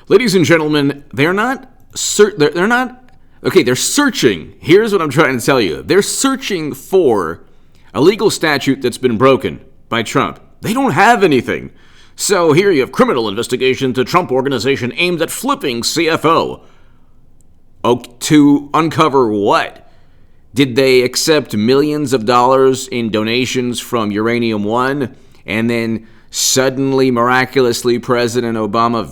Ladies and gentlemen, they're searching. Here's what I'm trying to tell you. They're searching for a legal statute that's been broken by Trump. They don't have anything. So here you have criminal investigation to Trump organization aimed at flipping CFO. Oh, to uncover what? Did they accept millions of dollars in donations from Uranium One, and then suddenly, miraculously, President Obama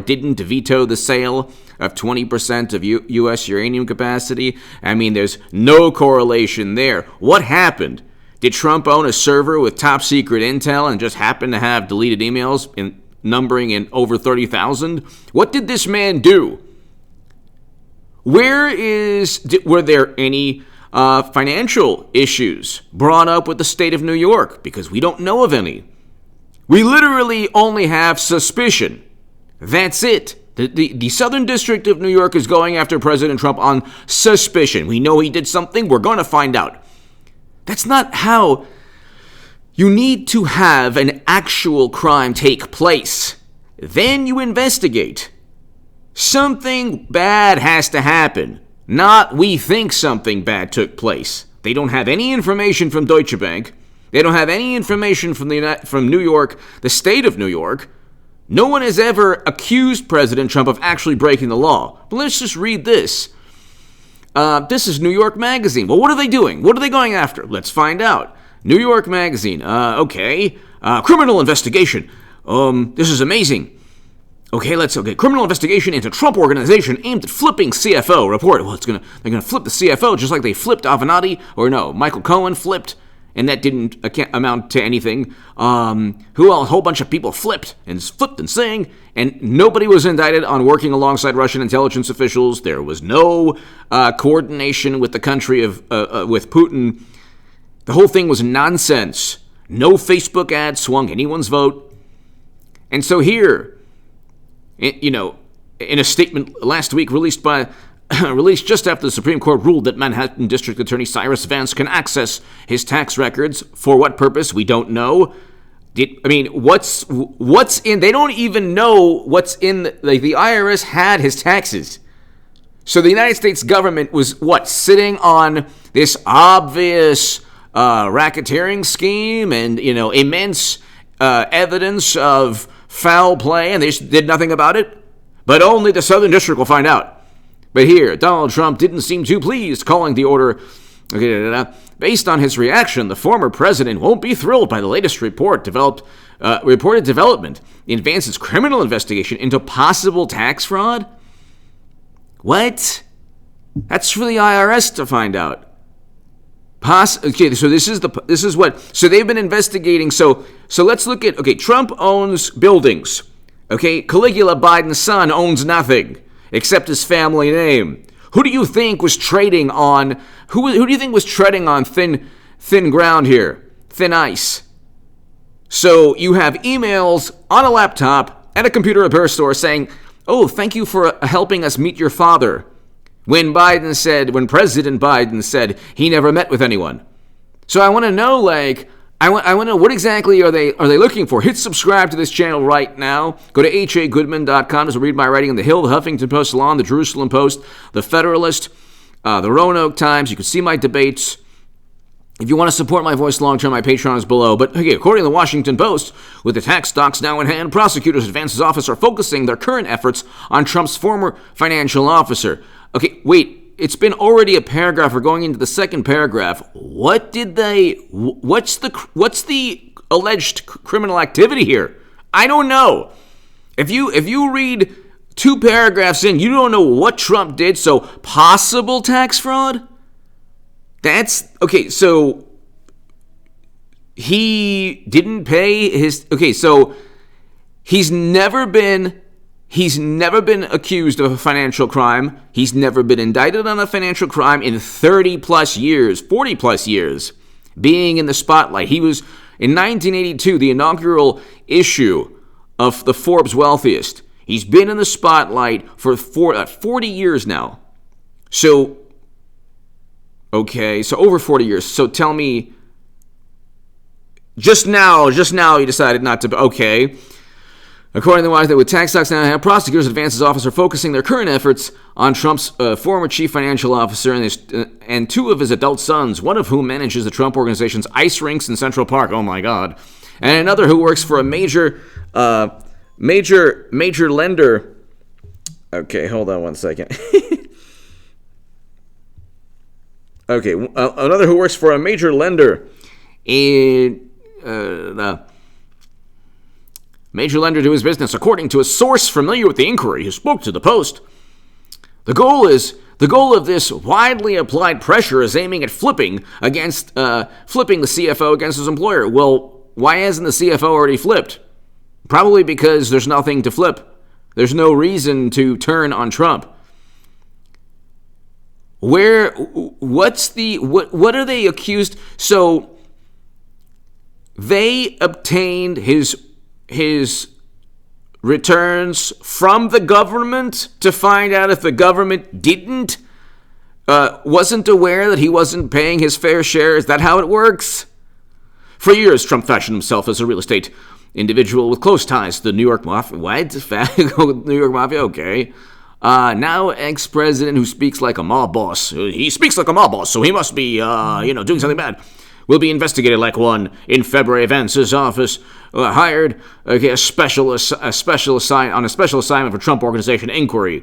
didn't veto the sale of 20% of U.S. uranium capacity? I mean, there's no correlation there. What happened? Did Trump own a server with top secret intel and just happen to have deleted emails numbering in over 30,000? What did this man do? Were there any financial issues brought up with the state of New York? Because we don't know of any. We literally only have suspicion. That's it. The Southern District of New York is going after President Trump on suspicion. We know he did something. We're going to find out. That's not how. You need to have an actual crime take place. Then you investigate. Something bad has to happen. Not we think something bad took place. They don't have any information from Deutsche Bank. They don't have any information from New York, the state of New York. No one has ever accused President Trump of actually breaking the law. But let's just read this. This is New York Magazine. Well, what are they doing? What are they going after? Let's find out. New York Magazine. Criminal investigation. This is amazing. Criminal investigation into Trump organization aimed at flipping CFO. Report. Well, they're gonna flip the CFO just like they flipped Avenatti, or no, Michael Cohen flipped, and that didn't amount to anything. A whole bunch of people flipped and sang, and nobody was indicted on working alongside Russian intelligence officials. There was no coordination with the country with Putin. The whole thing was nonsense. No Facebook ad swung anyone's vote. And so here, in a statement last week released just after the Supreme Court ruled that Manhattan District Attorney Cyrus Vance can access his tax records. For what purpose? We don't know. What's in? They don't even know what's in. The IRS had his taxes. So the United States government was sitting on this obvious racketeering scheme and immense evidence of foul play, and they just did nothing about it. But only the Southern District will find out. But here, Donald Trump didn't seem too pleased, calling the order. Based on his reaction, the former president won't be thrilled by the latest reported development in Vance's criminal investigation into possible tax fraud. What? That's for the IRS to find out. So so they've been investigating. So let's look at. Trump owns buildings. Caligula Biden's son owns nothing except his family name. Who do you think was trading on? Who do you think was treading on thin ground here? Thin ice. So you have emails on a laptop at a computer repair store saying, "Oh, thank you for helping us meet your father." When President Biden said he never met with anyone. So I want to know, I want to know what exactly are they looking for. Hit subscribe to this channel right now. Go to hagoodman.com to read my writing in The Hill, the Huffington Post, Salon, the Jerusalem Post, the Federalist, the Roanoke Times. You can see my debates. If you want to support my voice long-term, my Patreon is below. But according to the Washington Post, with the tax docs now in hand, prosecutors at Vance's office are focusing their current efforts on Trump's former financial officer. It's been already a paragraph. We're going into the second paragraph. What's the alleged criminal activity here? I don't know. If you read 2 paragraphs in, you don't know what Trump did, so possible tax fraud? That's okay, so he didn't pay his so he's never been accused of a financial crime. He's never been indicted on a financial crime in 40 plus years, being in the spotlight. He was, in 1982, the inaugural issue of the Forbes Wealthiest. He's been in the spotlight for 40 years now. So over 40 years. So tell me, just now he decided not to, According to the Wise, with tax talks now have prosecutors and Vance's office are focusing their current efforts on Trump's former chief financial officer and two of his adult sons, one of whom manages the Trump Organization's ice rinks in Central Park. Oh my God! And another who works for a major lender. Okay, hold on one second. Okay, another who works for a major lender in major lender to his business, according to a source familiar with the inquiry who spoke to the Post. The goal of this widely applied pressure is aiming at flipping the CFO against his employer. Well, why hasn't the CFO already flipped? Probably because there's nothing to flip. There's no reason to turn on Trump. What are they accused? So they obtained his returns from the government to find out if the government wasn't aware that he wasn't paying his fair share. Is that how it works? For years, Trump fashioned himself as a real estate individual with close ties to the New York Mafia. What? New York Mafia? Okay. Now ex-president who speaks like a mob boss. He speaks like a mob boss, so he must be, doing something bad. Will be investigated like one in February. Vance's office hired a special assignment for Trump Organization inquiry.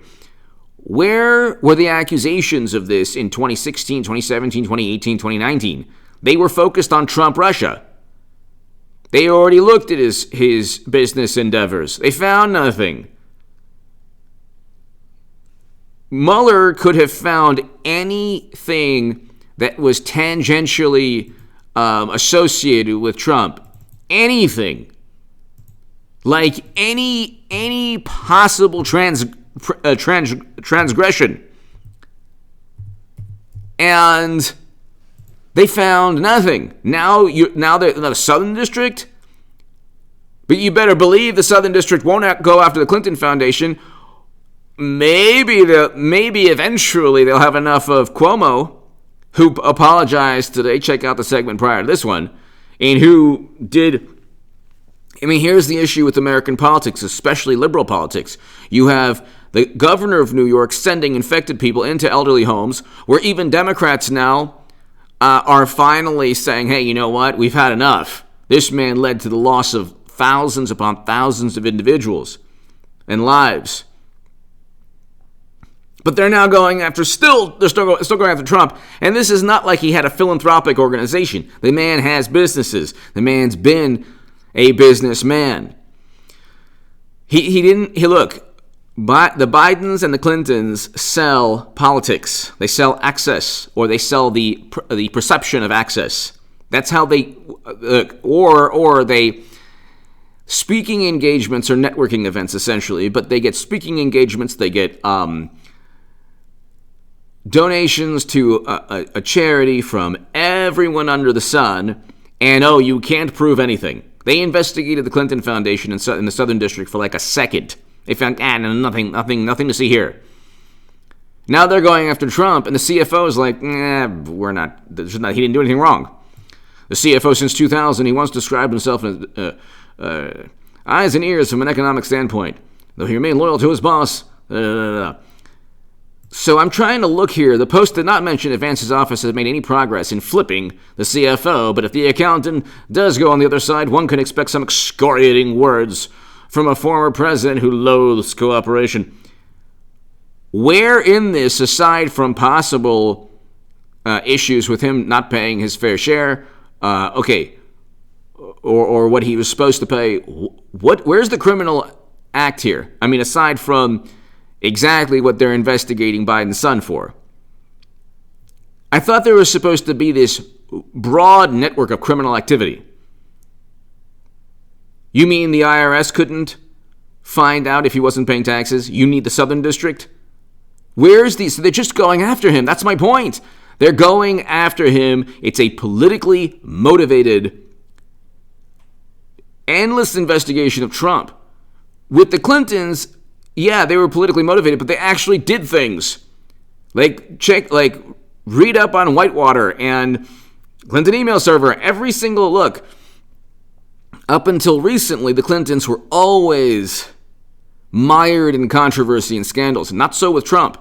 Where were the accusations of this in 2016, 2017, 2018, 2019? They were focused on Trump Russia. They already looked at his business endeavors. They found nothing. Mueller could have found anything that was tangentially associated with Trump. Anything. Like any possible transgression. And they found nothing. Now they're in the Southern District. But you better believe the Southern District won't go after the Clinton Foundation. Maybe eventually they'll have enough of Cuomo, who apologized today. Check out the segment prior to this one. And who did... here's the issue with American politics, especially liberal politics. You have the governor of New York sending infected people into elderly homes, where even Democrats now are finally saying, hey, you know what? We've had enough. This man led to the loss of thousands upon thousands of individuals and lives. But they're now going after, still going after Trump. And this is not like he had a philanthropic organization. The man has businesses. The man's been a businessman. Look, the Bidens and the Clintons sell politics. They sell access, or they sell the perception of access. That's how they, or they, speaking engagements or networking events, essentially. But they get speaking engagements, they get donations to a charity from everyone under the sun, and you can't prove anything. They investigated the Clinton Foundation in the Southern District for like a second. They found nothing to see here. Now they're going after Trump, and the CFO is like, we're not. He didn't do anything wrong. The CFO since 2000, he once described himself as eyes and ears from an economic standpoint, though he remained loyal to his boss. So I'm trying to look here. The Post did not mention if Vance's office has made any progress in flipping the CFO, but if the accountant does go on the other side, one can expect some excoriating words from a former president who loathes cooperation. Where in this, aside from possible issues with him not paying his fair share, or what he was supposed to pay, where's the criminal act here? Aside from exactly what they're investigating Biden's son for. I thought there was supposed to be this broad network of criminal activity. You mean the IRS couldn't find out if he wasn't paying taxes? You need the Southern District? Where's these? So they're just going after him. That's my point. They're going after him. It's a politically motivated, endless investigation of Trump. With the Clintons, yeah, they were politically motivated, but they actually did things. Read up on Whitewater and Clinton email server. Every single look. Up until recently, the Clintons were always mired in controversy and scandals. Not so with Trump.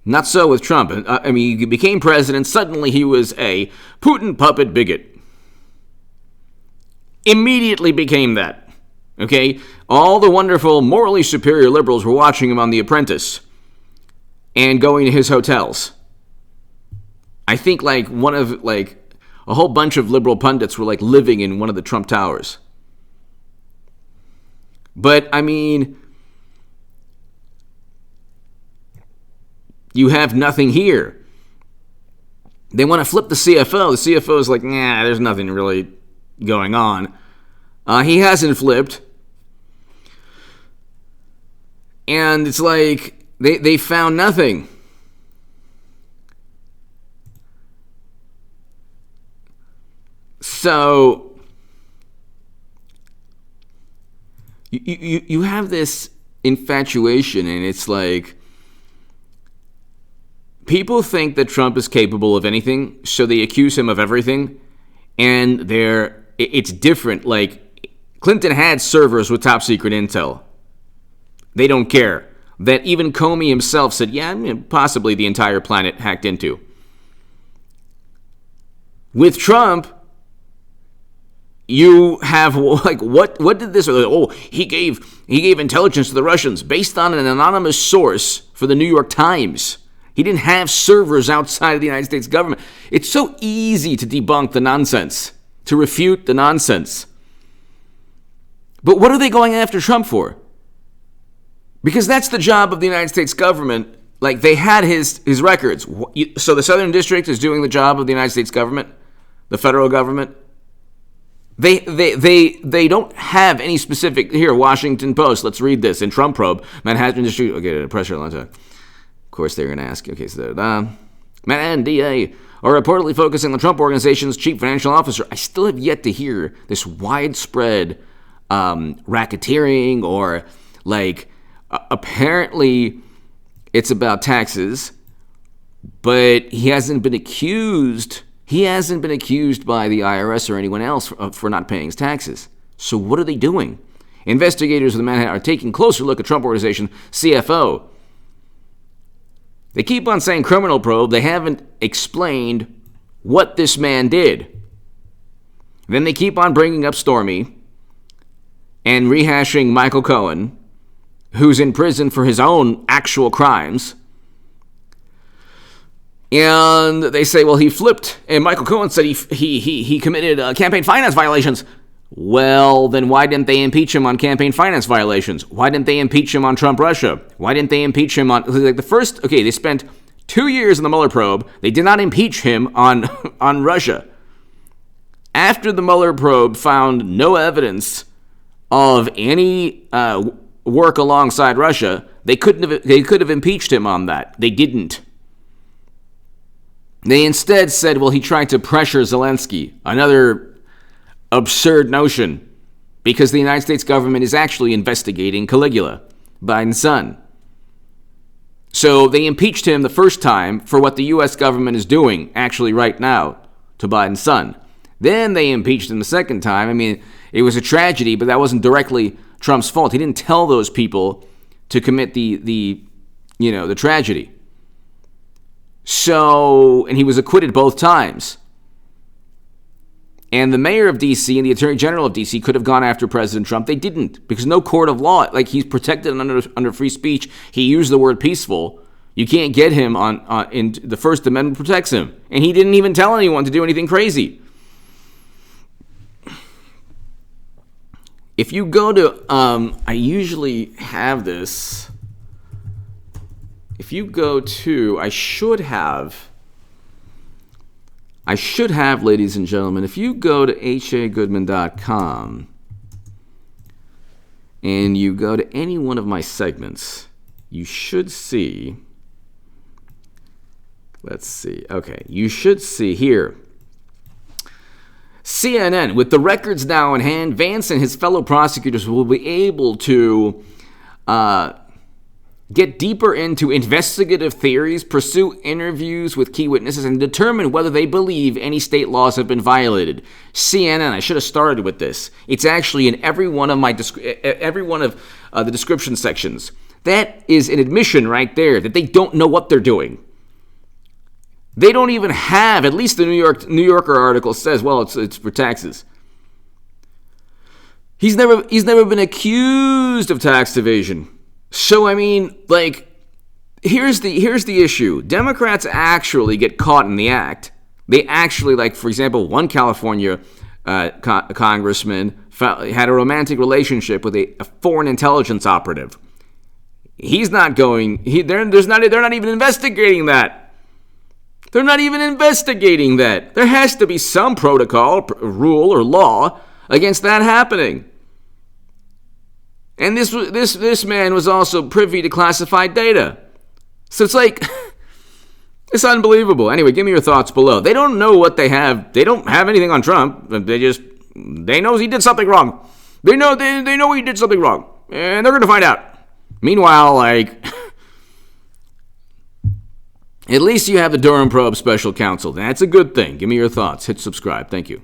Not so with Trump. I mean, he became president. Suddenly he was a Putin puppet bigot. Immediately became that. Okay? All the wonderful, morally superior liberals were watching him on The Apprentice and going to his hotels. I think a whole bunch of liberal pundits were living in one of the Trump towers. But, I mean, you have nothing here. They want to flip the CFO. The CFO is like, nah, there's nothing really going on. He hasn't flipped. And it's like they found nothing. So you have this infatuation, and it's like people think that Trump is capable of anything, so they accuse him of everything, and it's different. Like, Clinton had servers with top secret intel. They don't care. That even Comey himself said, yeah, possibly the entire planet hacked into. With Trump, you have, what did this, he gave intelligence to the Russians based on an anonymous source for the New York Times. He didn't have servers outside of the United States government. It's so easy to debunk the nonsense, to refute the nonsense. But what are they going after Trump for? Because that's the job of the United States government. They had his records. So the Southern District is doing the job of the United States government, the federal government. They don't have any specific, here, Washington Post, let's read this. In Trump probe, Manhattan District, okay, pressure line. Of course, they're going to ask, okay, so Manhattan DA are reportedly focusing on the Trump Organization's chief financial officer. I still have yet to hear this widespread racketeering or, apparently it's about taxes, but he hasn't been accused by the IRS or anyone else for not paying his taxes. So what are they doing? Investigators of the Manhattan are taking a closer look at Trump Organization CFO. They keep on saying criminal probe. They haven't explained what this man did. Then they keep on bringing up Stormy and rehashing Michael Cohen, who's in prison for his own actual crimes. And they say, well, he flipped. And Michael Cohen said he committed campaign finance violations. Well, then why didn't they impeach him on campaign finance violations? Why didn't they impeach him on Trump Russia? Why didn't they impeach him on they spent 2 years in the Mueller probe. They did not impeach him on Russia. After the Mueller probe found no evidence of any work alongside Russia, they could have impeached him on that. They didn't. They instead said, well, he tried to pressure Zelensky. Another absurd notion, because the United States government is actually investigating Caligula, Biden's son. So they impeached him the first time for what the U.S. government is doing actually right now to Biden's son. Then they impeached him the second time. I mean, it was a tragedy, but that wasn't directly Trump's fault. He didn't tell those people to commit the tragedy. So, and he was acquitted both times. And the mayor of D.C. and the attorney general of D.C. could have gone after President Trump. They didn't, because no court of law, he's protected under free speech. He used the word peaceful. You can't get him in the First Amendment protects him. And he didn't even tell anyone to do anything crazy. If you go to, I usually have this. If you go to, I should have, ladies and gentlemen, if you go to hagoodman.com and you go to any one of my segments, you should see, you should see here, CNN, with the records now in hand, Vance and his fellow prosecutors will be able to get deeper into investigative theories, pursue interviews with key witnesses, and determine whether they believe any state laws have been violated. CNN, I should have started with this. It's actually in every one of the description sections. That is an admission right there that they don't know what they're doing. They don't even have, at least the New Yorker article says, well, it's for taxes. He's never been accused of tax evasion. So, I mean, like, here's the issue. Democrats actually get caught in the act. They actually, like, for example, one California congressman had a romantic relationship with a foreign intelligence operative. He's not going. They're not even investigating that. They're not even investigating that. There has to be some protocol, rule, or law against that happening. And this man was also privy to classified data. So it's like, it's unbelievable. Anyway, give me your thoughts below. They don't know what they have. They don't have anything on Trump. They know he did something wrong. They know he did something wrong. And they're going to find out. Meanwhile, like, at least you have the Durham Probe Special Counsel. That's a good thing. Give me your thoughts. Hit subscribe. Thank you.